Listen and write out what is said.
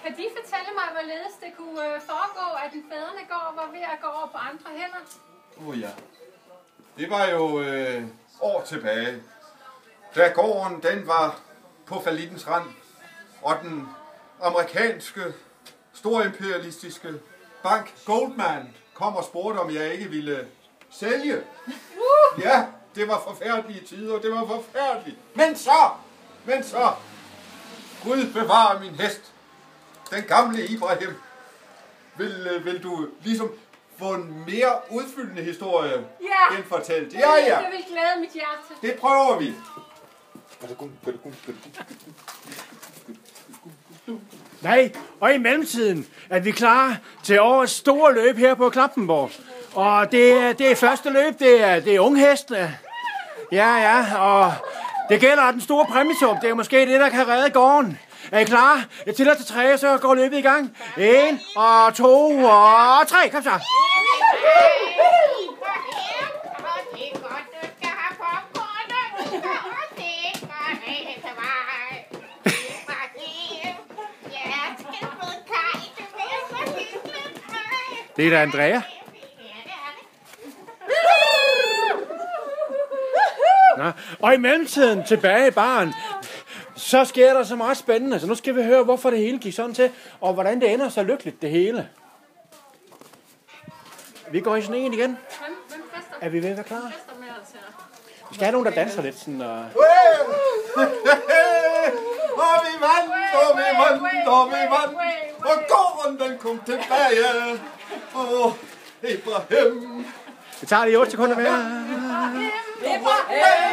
Kan de fortælle mig, hvorledes det kunne foregå, at den fædrene gård var ved at gå over på andre hænder? Ja. Det var jo år tilbage, da gården den var på fallittens rand, og den amerikanske, storimperialistiske bank Goldman kom og spurgte, om jeg ikke ville sælge. Ja, det var forfærdelige tider, det var forfærdeligt. Men så, Gud bevare min hest, den gamle Ibrahim. Vil du ligesom få en mere udfyldende historie genfortalt? Ja. Det vil glæde mit hjerte. Det prøver vi. Nej, og i mellemtiden er vi klar til årets store løb her på Klampenborg. Og det er første løb, det er unghestene. Ja, og det gælder den store præmiesum. Det er måske det, der kan redde gården. Er I klar? Jeg tæller til 3, så går løbet i gang. 1, og 2, og 3. Kom så. Det er da Andrea. Nå, og i mellemtiden tilbage i baren, så sker der så meget spændende. Så nu skal vi høre, hvorfor det hele gik sådan til, og hvordan det ender så lykkeligt, det hele. Vi går i sådan en igen. Hvem fester? Er vi ved at være klar? Fester med os her. Vi skal have nogen, der danser lidt sådan. Og vi vandt, og gården den kom tilbage. Ibrahim. Vi tager lige 8 sekunder mere. Ibrahim!